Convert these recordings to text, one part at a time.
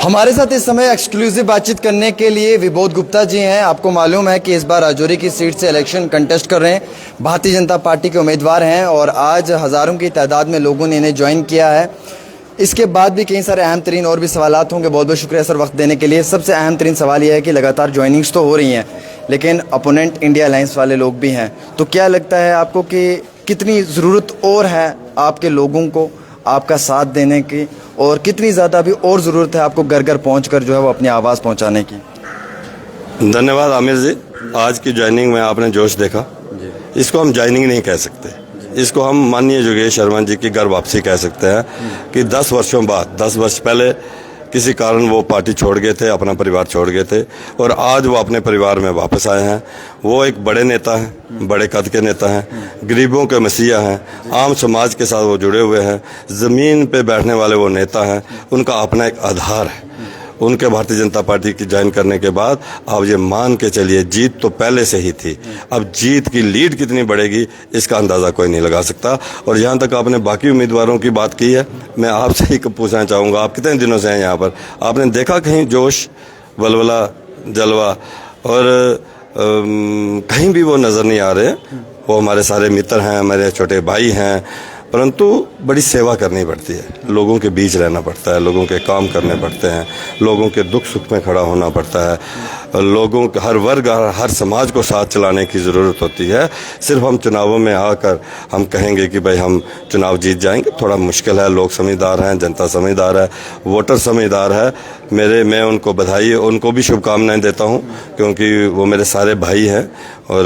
हमारे साथ इस समय एक्सक्लूसिव बातचीत करने के लिए विबोध गुप्ता जी हैं। आपको मालूम है कि इस बार राजौरी की सीट से इलेक्शन कंटेस्ट कर रहे हैं, भारतीय जनता पार्टी के उम्मीदवार हैं और आज हज़ारों की तादाद में लोगों ने इन्हें ज्वाइन किया है। इसके बाद भी कई सारे अहम तरीन और भी सवालात होंगे। बहुत बहुत शुक्रिया सर वक्त देने के लिए। सबसे अहम तरीन सवाल यह है कि लगातार ज्वाइनिंग्स तो हो रही हैं, लेकिन अपोनेंट इंडिया अलायंस वाले लोग भी हैं, तो क्या लगता है आपको कि कितनी ज़रूरत और है आपके लोगों को आपका साथ देने की, और कितनी ज़्यादा अभी और ज़रूरत है आपको घर घर पहुंचकर जो है वो अपनी आवाज़ पहुंचाने की? धन्यवाद आमिर जी। आज की ज्वाइनिंग में आपने जोश देखा। इसको हम ज्वाइनिंग नहीं कह सकते, इसको हम माननीय योगेश शर्मा जी की घर वापसी कह सकते हैं कि 10 वर्षों बाद, 10 वर्ष पहले किसी कारण वो पार्टी छोड़ गए थे, अपना परिवार छोड़ गए थे और आज वो अपने परिवार में वापस आए हैं। वो एक बड़े नेता हैं, बड़े कद के नेता हैं, गरीबों के मसीहा हैं, आम समाज के साथ वो जुड़े हुए हैं, ज़मीन पे बैठने वाले वो नेता हैं। उनका अपना एक आधार है। उनके भारतीय जनता पार्टी की ज्वाइन करने के बाद अब ये मान के चलिए जीत तो पहले से ही थी, अब जीत की लीड कितनी बढ़ेगी इसका अंदाज़ा कोई नहीं लगा सकता। और यहाँ तक आपने बाकी उम्मीदवारों की बात की है, मैं आपसे ही पूछना चाहूँगा, आप कितने दिनों से हैं यहाँ पर? आपने देखा कहीं जोश, वलवला, जलवा? और कहीं भी वो नज़र नहीं आ रहे। वो हमारे सारे मित्र हैं, हमारे छोटे भाई हैं, परंतु बड़ी सेवा करनी पड़ती है, लोगों के बीच रहना पड़ता है, लोगों के काम करने पड़ते हैं, लोगों के दुख सुख में खड़ा होना पड़ता है, लोगों के हर वर्ग हर समाज को साथ चलाने की ज़रूरत होती है। सिर्फ हम चुनावों में आकर हम कहेंगे कि भाई हम चुनाव जीत जाएंगे, थोड़ा मुश्किल है। लोग समझदार हैं, जनता समझदार है, वोटर समझदार है। मैं उनको बधाई, उनको भी शुभकामनाएं देता हूं, क्योंकि वो मेरे सारे भाई हैं। और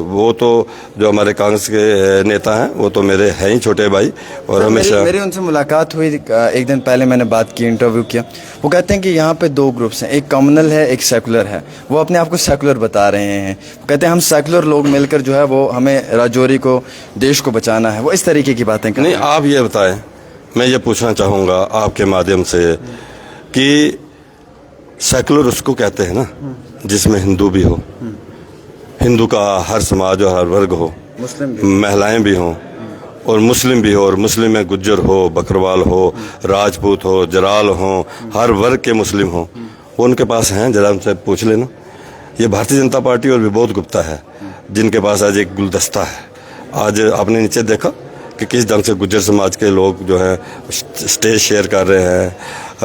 वो तो जो हमारे कांग्रेस के नेता हैं वो तो मेरे हैं ही छोटे भाई। और हमेशा मेरी उनसे मुलाकात हुई, एक दिन पहले मैंने बात की, इंटरव्यू किया। वो कहते हैं कि यहाँ पे 2 ग्रुप्स हैं, एक कम्युनल है, एक सेकुलर है। वो अपने आप को सेकुलर बता रहे हैं। वो कहते हैं हम सेकुलर लोग मिलकर जो है वो हमें राजौरी को, देश को बचाना है। वो इस तरीके की बातें करते हैं। नहीं, आप ये बताएं, मैं ये पूछना चाहूँगा आपके माध्यम से कि सेकुलर उसको कहते हैं ना जिसमें हिंदू भी हो, हिंदू का हर समाज और हर वर्ग हो, महिलाएं भी हों और मुस्लिम भी हो, और मुस्लिम में गुज्जर हो, बकरवाल हो, राजपूत हो, जराल हो, हर वर्ग के मुस्लिम हो, वो उनके पास हैं। जरा उनसे पूछ लेना। ये भारतीय जनता पार्टी और विबोध गुप्ता है जिनके पास आज एक गुलदस्ता है। आज आपने नीचे देखा कि किस ढंग से गुज्जर समाज के लोग जो है स्टेज शेयर कर रहे हैं,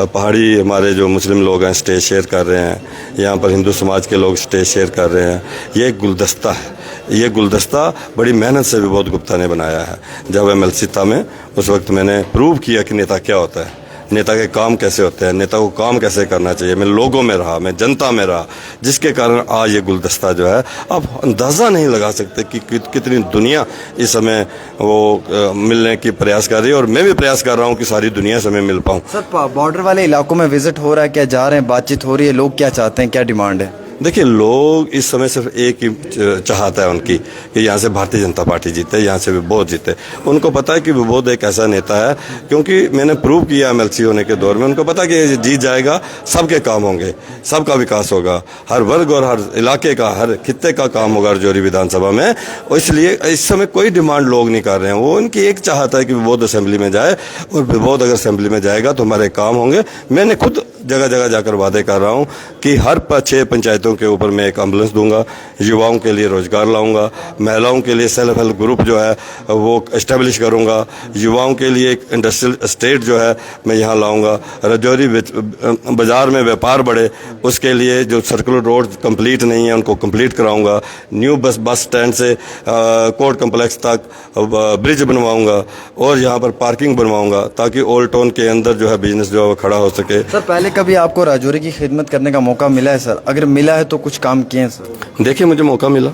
पहाड़ी हमारे जो मुस्लिम लोग हैं स्टेज शेयर कर रहे हैं, यहाँ पर हिंदू समाज के लोग स्टेज शेयर कर रहे हैं। ये एक गुलदस्ता है। ये गुलदस्ता बड़ी मेहनत से विबोध गुप्ता ने बनाया है। जब MLC था मैं, उस वक्त मैंने प्रूव किया कि नेता क्या होता है, नेता के काम कैसे होते हैं, नेता को काम कैसे करना चाहिए। मैं लोगों में रहा, मैं जनता में रहा, जिसके कारण आज ये गुलदस्ता जो है, आप अंदाज़ा नहीं लगा सकते कि कितनी दुनिया इस समय वो मिलने की प्रयास कर रही है। और मैं भी प्रयास कर रहा हूँ कि सारी दुनिया से मैं मिल पाऊँ। सर, बॉर्डर वाले इलाकों में विजिट हो रहा है, क्या जा रहे हैं, बातचीत हो रही है, लोग क्या चाहते हैं, क्या डिमांड है? देखिए, लोग इस समय सिर्फ एक ही चाहता है उनकी कि यहाँ से भारतीय जनता पार्टी जीते, यहाँ से विबोध जीते। उनको पता है कि विबोध एक ऐसा नेता है, क्योंकि मैंने प्रूव किया MLC होने के दौर में। उनको पता है कि जीत जाएगा, सबके काम होंगे, सबका विकास होगा, हर वर्ग और हर इलाके का, हर खित्ते का काम होगा राजौरी विधानसभा में। और इसलिए इस समय कोई डिमांड लोग नहीं कर रहे हैं। वो उनकी एक चाहता है कि विबोध असेंबली में जाए, और विबोध अगर असेंबली में जाएगा तो हमारे काम होंगे। मैंने खुद जगह जगह जाकर वादे कर रहा हूँ कि हर 6 पंचायतों के ऊपर मैं एक एम्बुलेंस दूंगा, युवाओं के लिए रोजगार लाऊंगा, महिलाओं के लिए सेल्फ हेल्प ग्रुप जो है वो एस्टेब्लिश करूंगा, युवाओं के लिए एक इंडस्ट्रियल एस्टेट जो है मैं यहाँ लाऊंगा, राजौरी बाजार में व्यापार बढ़े उसके लिए जो सर्कुलर रोड कंप्लीट नहीं है उनको कंप्लीट कराऊंगा, न्यू बस स्टैंड से कोर्ट कम्प्लेक्स तक ब्रिज बनवाऊंगा, और यहाँ पर पार्किंग बनवाऊंगा ताकि ओल्ड टाउन के अंदर जो है बिजनेस जो है वो खड़ा हो सके। सर, पहले कभी आपको राजौरी की खिदमत करने का मौका मिला है सर? अगर मिला है तो कुछ काम किए हैं सर? देखिए, मुझे मौका मिला,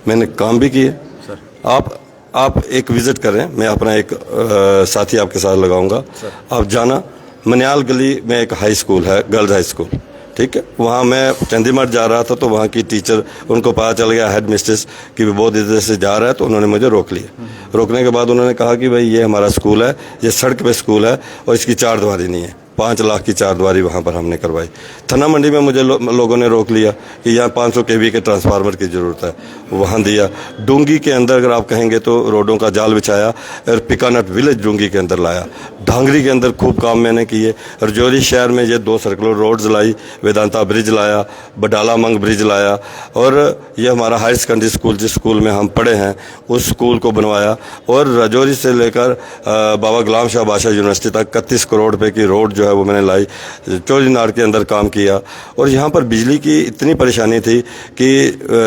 मैंने काम भी किए सर। आप एक विजिट कर रहे हैं, मैं अपना एक साथी आपके साथ लगाऊंगा। आप जाना, मनियाल गली में एक हाई स्कूल है, गर्ल्स हाई स्कूल, ठीक है। वहाँ मैं चंडीमठ जा रहा था तो वहाँ की टीचर, उनको पता चल गया हेड मिस्ट्रेस कि विबोध इधर से जा रहा है, तो उन्होंने मुझे रोक लिया। रोकने के बाद उन्होंने कहा कि भाई ये हमारा स्कूल है, ये सड़क पे स्कूल है और इसकी 4 दीवारी नहीं है। 5 लाख की चारदीवारी वहाँ पर हमने करवाई। थना मंडी में मुझे लोगों ने रोक लिया कि यहाँ 500 kV के ट्रांसफार्मर की ज़रूरत है, वहाँ दिया। डूंगी के अंदर अगर आप कहेंगे तो रोडों का जाल बिछाया और पिकानट विलेज डूंगी के अंदर लाया। ढांगरी के अंदर खूब काम मैंने किए। रजौरी शहर में ये 2 सर्कुलर रोड्स लाई, वेदांता ब्रिज लाया, बडाला मंग ब्रिज लाया, और ये हमारा हायर सेकेंडरी स्कूल जिस स्कूल में हम पढ़े हैं उस स्कूल को बनवाया। और रजौरी से लेकर बाबा गुलाम शाह बादशाह यूनिवर्सिटी तक 31 करोड़ रुपए की रोड जो है वो मैंने लाई। चौरीनार के अंदर काम किया। और यहाँ पर बिजली की इतनी परेशानी थी कि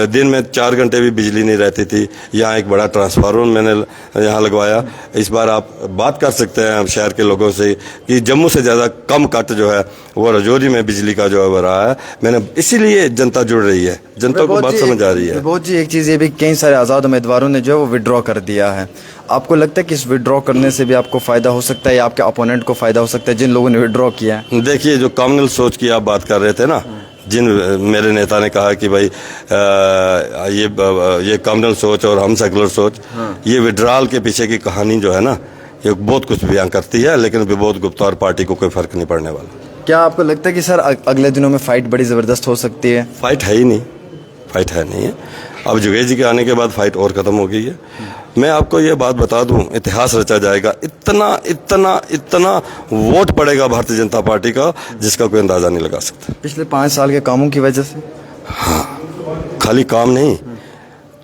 दिन में 4 घंटे भी बिजली नहीं रहती थी। यहाँ एक बड़ा ट्रांसफार्मर मैंने यहाँ लगवाया। इस बार आप बात कर सकते हैं शहर के लोगों से कि जम्मू से ज़्यादा कम कट जो है वो रजौरी में बिजली का जो है वो रहा है। मैंने इसीलिए जनता जुड़ रही है, जनता को बात समझ आ रही है। बहुत जी, एक चीज़ ये भी कई सारे आज़ाद उम्मीदवारों ने जो है वो विड्रॉ कर दिया है। आपको लगता है कि इस विड्रॉ करने से भी आपको फ़ायदा हो सकता है या आपके अपोनेंट को फ़ायदा हो सकता है जिन लोगों ने विड्रॉ किया है? देखिए, जो कम्युनल सोच की आप बात कर रहे थे ना, जिन मेरे नेता ने कहा कि भाई ये कम्युनल सोच और हम सेकुलर सोच, ये विड्रॉल के पीछे की कहानी जो है ना, ये बहुत कुछ बयान करती है, लेकिन विबोध गुप्ता और पार्टी को कोई फर्क नहीं पड़ने वाला। क्या आपको लगता है कि सर अगले दिनों में फाइट बड़ी ज़बरदस्त हो सकती है? फाइट है ही नहीं, फाइट है नहीं है। अब जुगेश जी के आने के बाद फाइट और ख़त्म हो गई है। मैं आपको ये बात बता दूं, इतिहास रचा जाएगा। इतना इतना इतना वोट पड़ेगा भारतीय जनता पार्टी का जिसका कोई अंदाज़ा नहीं लगा सकता। पिछले 5 साल के कामों की वजह से? हाँ, खाली काम नहीं,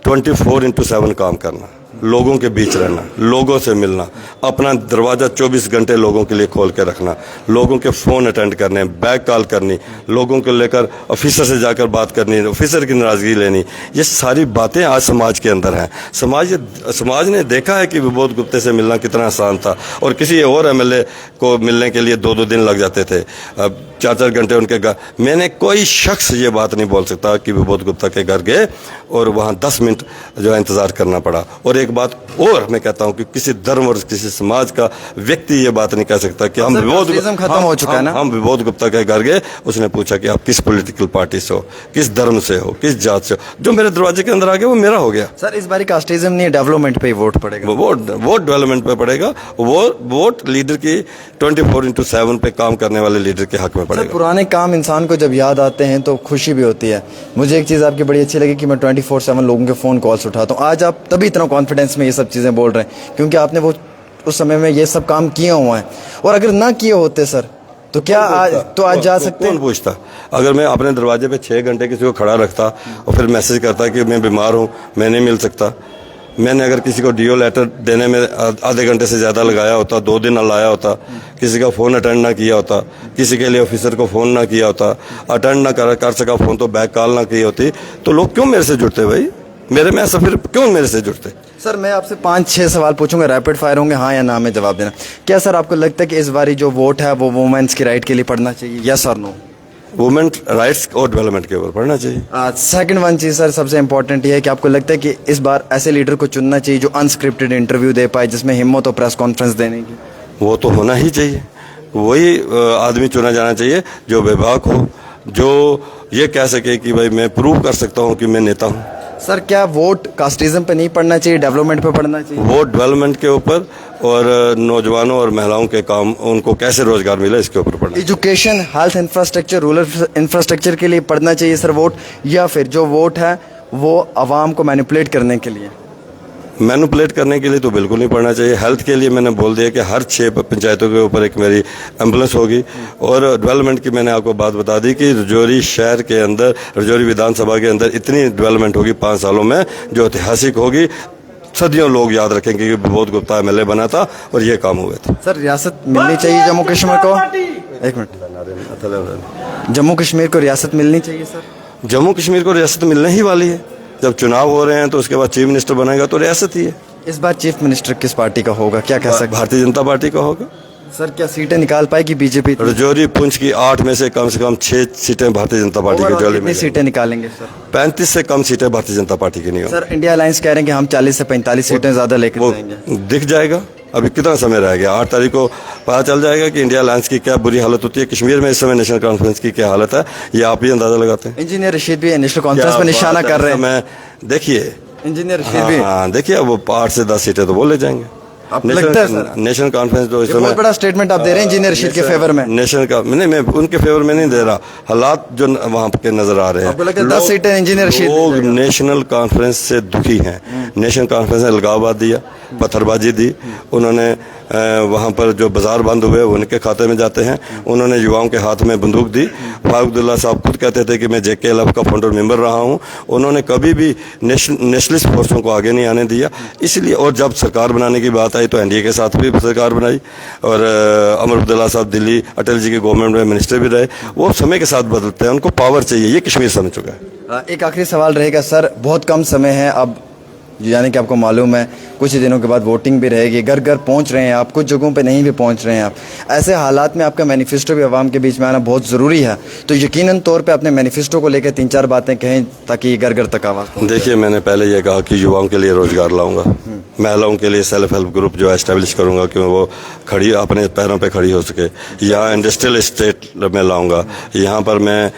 24/7 काम करना, लोगों के बीच रहना, लोगों से मिलना, अपना दरवाज़ा 24 घंटे लोगों के लिए खोल के रखना, लोगों के फ़ोन अटेंड करने, बैक कॉल करनी, लोगों को लेकर ऑफिसर से जाकर बात करनी, ऑफिसर की नाराज़गी लेनी, ये सारी बातें आज समाज के अंदर हैं। समाज ने देखा है कि विबोध गुप्ते से मिलना कितना आसान था, और किसी और एमएलए को मिलने के लिए 2-2 दिन लग जाते थे, अब 4-4 घंटे उनके घर। मैंने कोई शख्स ये बात नहीं बोल सकता कि विबोध गुप्ता के घर गए और वहाँ 10 मिनट जो है इंतज़ार करना पड़ा। और एक बात और मैं कहता हूं कि किसी धर्म और किसी समाज का व्यक्ति ये बात नहीं कह सकता कि हम विबोध खत्म हो चुका है ना, हम विबोध गुप्ता के घर गए, उसने पूछा कि आप किस पॉलिटिकल पार्टी से हो, किस धर्म से हो, किस जात से हो। जो मेरे दरवाजे के अंदर आ गया वो मेरा हो गया। सर इस बारी कास्टिज्म नहीं, डेवलपमेंट पे ही वोट पड़ेगा। वोट डेवलपमेंट पे पड़ेगा। वोट लीडर की 24/7 पे काम करने वाले लीडर के हक में पड़ेगा। पुराने काम इंसान को जब याद आते हैं तो खुशी भी होती है। मुझे एक चीज़ आपकी बड़ी अच्छी लगी कि मैं 24/7 लोगों के फ़ोन कॉल्स उठाता हूँ। आज आप तभी इतना कॉन्फिडेंस में ये सब चीज़ें बोल रहे हैं क्योंकि आपने वो उस समय में ये सब काम किए हुए हैं। और अगर ना किए होते सर तो क्या आज जा सकते? कौन पूछता? अगर मैं अपने दरवाजे पे 6 घंटे किसी को खड़ा रखता और फिर मैसेज करता कि मैं बीमार हूँ, मैं नहीं मिल सकता, मैंने अगर किसी को डीओ लेटर देने में आधे घंटे से ज़्यादा लगाया होता, 2 दिन ना लाया होता, किसी का फ़ोन अटेंड ना किया होता, किसी के लिए ऑफिसर को फ़ोन ना किया होता, अटेंड ना कर सका फ़ोन तो बैक कॉल ना की होती, तो लोग क्यों मेरे से जुड़ते भाई? मेरे में ऐसा फिर क्यों मेरे से जुड़ते? सर मैं आपसे 5-6 सवाल पूछूंगा, रैपिड फायर होंगे, हाँ या ना में जवाब देना। क्या सर आपको लगता है कि इस बारी जो वोट है वो वुमेन्स की राइट के लिए पढ़ना चाहिए, यस और नो? वुमेन राइट्स और डेवलपमेंट के ऊपर पढ़ना चाहिए। सेकंड वन चीज़ सर सबसे इंपॉर्टेंट ये है कि आपको लगता है कि इस बार ऐसे लीडर को चुनना चाहिए जो अनस्क्रिप्टेड इंटरव्यू दे पाए, जिसमें हिम्मत हो प्रेस कॉन्फ्रेंस देने की? वो तो होना ही चाहिए। वही आदमी चुना जाना चाहिए जो बेबाक हो, जो ये कह सके कि भाई मैं प्रूव कर सकता हूँ कि मैं नेता हूँ। सर क्या वोट कास्टिज्म पे नहीं पड़ना चाहिए, डेवलपमेंट पे पड़ना चाहिए? वोट डेवलपमेंट के ऊपर और नौजवानों और महिलाओं के काम, उनको कैसे रोजगार मिले इसके ऊपर पड़ना। Education, health infrastructure, rural infrastructure के लिए पड़ना चाहिए सर वोट, या फिर जो वोट है वो आवाम को मैनिपुलेट करने के लिए? मैनिपुलेट करने के लिए तो बिल्कुल नहीं पढ़ना चाहिए। हेल्थ के लिए मैंने बोल दिया कि हर 6 पंचायतों के ऊपर एक मेरी एम्बुलेंस होगी। और डेवलपमेंट की मैंने आपको बात बता दी कि रजौरी शहर के अंदर, रजौरी विधानसभा के अंदर इतनी डेवलपमेंट होगी 5 सालों में जो ऐतिहासिक होगी। सदियों लोग याद रखेंगे कि विबोध गुप्ता एमएलए बना था और ये काम हुए थे। सर रियासत मिलनी चाहिए जम्मू कश्मीर को? एक मिनट, जम्मू कश्मीर को रियासत मिलनी चाहिए सर? जम्मू कश्मीर को रियासत मिलने ही वाली है। जब चुनाव हो रहे हैं तो उसके बाद चीफ मिनिस्टर बनेगा तो रियासत ही है। इस बार चीफ मिनिस्टर किस पार्टी का होगा, क्या कह सकते? भारतीय जनता पार्टी का होगा। सर क्या सीटें निकाल पाएगी बीजेपी? रजौरी पुंछ की 8 में से कम 6 सीटें भारतीय जनता पार्टी की जोली में। कितनी सीटें निकालेंगे सर? 35 से कम सीटें भारतीय जनता पार्टी की नहीं होंगी। सर इंडिया अलायंस कह रहे हैं कि हम 40 से 45 सीटें ज्यादा लेकर जाएंगे। दिख जाएगा, अभी कितना समय रह गया। 8 तारीख को पता चल जाएगा कि इंडिया अलायंस की क्या बुरी हालत होती है। कश्मीर में इस समय नेशनल कॉन्फ्रेंस की क्या हालत है ये आप ही अंदाजा लगाते हैं। इंजीनियर रशीद भी नेशनल कॉन्फ्रेंस पर निशाना कर रहे हैं। मैं देखिए इंजीनियर रशीद भी, हाँ देखिए वो 8 से 10 सीटें तो वो ले जाएंगे। आपको लगता है सर? नेशनल कॉन्फ्रेंस तो इस ये बहुत बड़ा स्टेटमेंट आप दे रहे हैं इंजीनियर रशीद के फेवर में। नेशनल का नहीं, मैं उनके फेवर में नहीं दे रहा, हालात जो वहाँ के नजर आ रहे हैं। आपको लगता है 10 सीटें इंजीनियर रशीद लोग नेशनल कॉन्फ्रेंस से दुखी हैं। नेशनल कॉन्फ्रेंस ने अलगाववाद दिया, पत्थरबाजी दी, उन्होंने वहाँ पर जो बाजार बंद हुए वो उनके खाते में जाते हैं, उन्होंने युवाओं के हाथ में बंदूक दी। फारूक अब्दुल्ला साहब खुद कहते थे कि मैं JKLF का फाउंडर मेंबर रहा हूँ, उन्होंने कभी भी नेशनलिस्ट फोर्सों को आगे नहीं आने दिया। इसलिए और जब सरकार बनाने की बात आई तो NDA के साथ भी सरकार बनाई, और अमर अब्दुल्ला साहब दिल्ली अटल जी की गवर्नमेंट में मिनिस्टर भी रहे। वो समय के साथ बदलते हैं, उनको पावर चाहिए, ये कश्मीर समझ चुका है। एक आखिरी सवाल रहेगा सर, बहुत कम समय है अब, यानी कि आपको मालूम है कुछ ही दिनों के बाद वोटिंग भी रहेगी, घर घर पहुंच रहे हैं आप, कुछ जगहों पे नहीं भी पहुंच रहे हैं आप। ऐसे हालात में आपका मैनिफेस्टो भी आवाम के बीच में आना बहुत ज़रूरी है, तो यकीनन तौर पे अपने मैनिफेस्टो को लेकर 3-4 बातें कहें ताकि घर घर तक आवाज़ पहुंचे। देखिए, मैंने पहले ये कहा कि युवाओं के लिए रोजगार लाऊंगा, महिलाओं के लिए सेल्फ हेल्प ग्रुप जो एस्टेब्लिश करूंगा कि वो खड़ी अपने पैरों पे खड़ी हो सके। यहाँ इंडस्ट्रियल एस्टेट में लाऊंगा, यहाँ पर मैं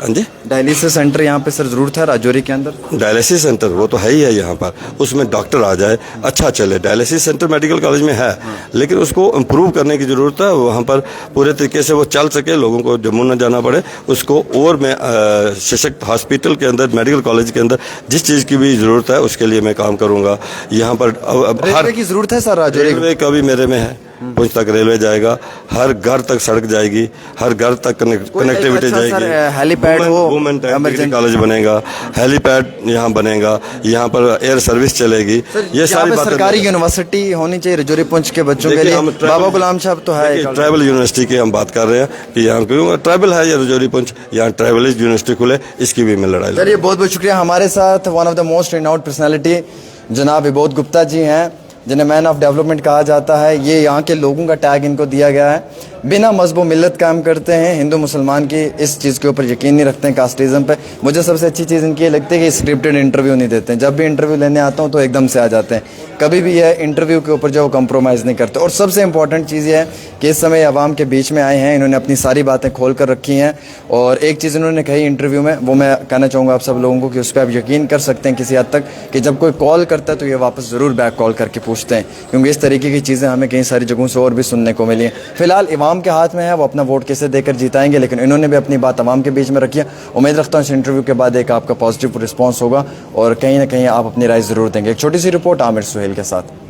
जी डायलिसिस सेंटर यहाँ पे सर ज़रूरत है राजौरी के अंदर। डायलिसिस सेंटर वो तो है ही है यहाँ पर, उसमें डॉक्टर आ जाए, अच्छा चले। डायलिसिस सेंटर मेडिकल कॉलेज में है, लेकिन उसको इम्प्रूव करने की ज़रूरत है। वहाँ पर पूरे तरीके से वो चल सके, लोगों को जम्मू न जाना पड़े उसको। और मैं सशक्त हॉस्पिटल के अंदर, मेडिकल कॉलेज के अंदर जिस चीज़ की भी ज़रूरत है उसके लिए मैं काम करूँगा। यहाँ पर रेलवे की ज़रूरत है सर राजौरी। रेलवे का भी मेरे में है, पुंछ तक रेलवे जाएगा, हर घर तक सड़क जाएगी, हर घर तक कनेक्टिविटी जाएगी। हेलीपैड हो, वुमेन डिग्री कॉलेज बनेगा, हेलीपैड यहाँ बनेगा, यहाँ पर एयर सर्विस चलेगी। ये सारी बातें सरकारी यूनिवर्सिटी होनी चाहिए राजौरी पुंछ के बच्चों के लिए। बाबा गुलाम साहब तो है, ट्राइबल यूनिवर्सिटी की हम बात कर रहे हैं कि यहाँ क्यों ट्राइबल है, ये राजौरी पुंछ, यहाँ ट्राइबलिस्ट यूनिवर्सिटी खुले, इसकी भी मैं लड़ाई। चलिए, बहुत बहुत शुक्रिया। हमारे साथ one of the most renowned personality जनाब विबोध गुप्ता जी हैं, जिन्हें मैन ऑफ डेवलपमेंट कहा जाता है। ये यहाँ के लोगों का टैग इनको दिया गया है। बिना मजहब मिल्लत काम करते हैं, हिंदू मुसलमान की इस चीज़ के ऊपर यकीन नहीं रखते हैं, कास्टिज़म पे। मुझे सबसे अच्छी चीज़ इनकी ये लगती है कि स्क्रिप्टेड इंटरव्यू नहीं देते हैं। जब भी इंटरव्यू लेने आता हूँ तो एकदम से आ जाते हैं, कभी भी यह इंटरव्यू के ऊपर जो कंप्रोमाइज़ नहीं करते। और सबसे इंपॉर्टेंट चीज़ ये है कि इस समय आवाम के बीच में आए हैं, इन्होंने अपनी सारी बातें खोल कर रखी हैं। और एक चीज़ इन्होंने कही इंटरव्यू में, वो मैं कहना चाहूँगा आप सब लोगों को कि उस पर आप यकीन कर सकते हैं किसी हद तक, कि जब कोई कॉल करता है तो ये वापस ज़रूर बैक कॉल करके पूछते हैं, क्योंकि इस तरीके की चीज़ें हमें कई सारी जगहों से और भी सुनने को मिली हैं। फिलहाल इमाम के हाथ में है, वो अपना वोट कैसे देकर जिताएंगे, लेकिन इन्होंने भी अपनी बात आवाम के बीच में रखी है। उम्मीद रखता हूँ इस इंटरव्यू के बाद एक आपका पॉजिटिव रिस्पॉन्स होगा और कहीं ना कहीं आप अपनी राय ज़रूर देंगे। एक छोटी सी रिपोर्ट आमिर सुहेल के साथ।